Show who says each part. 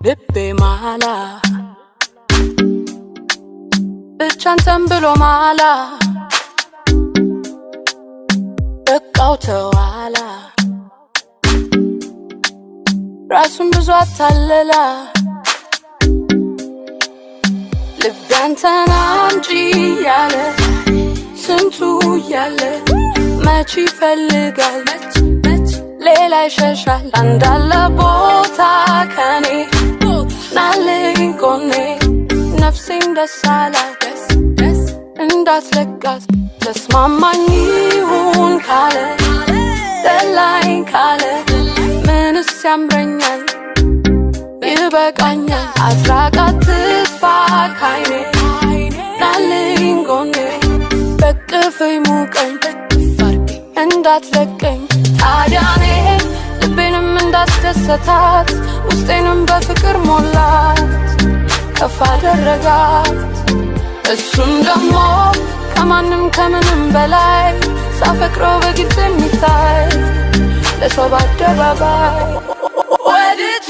Speaker 1: ልቤ ማላ ብቻን ተንብሎ ማላ በቃው ተዋላ ራሱን ብዙ አታለላ ልቤ አንተን አምጪ ያለ ስንቱ ያለ መች ይፈልጋል ሌላ ይሸሻል አንዳለ ቦታ ከኔ ናለኝ ጎኔ ነፍሴን ደስ አላት እንዳትለቃት ተስማማኝ ይሁን ካለ ደላይን ካለ ምንስ ያምረኛል ይበቃኛል አትራቃት ትጥፋ ካይኔ ናለኝ ጎኔ በቅፍኝ ሙቀኝ እንዳትለቀኝ ታዲያኔ ልቤንም እንዳስደሰታት ውስጤንም በፍቅር ሞላት ከፍ አደረጋት እሱም ደግሞ ከማንም ከምንም በላይ ሳፈቅረው በግልጽ የሚታይ ለሰው በአደባባይ ወድጄ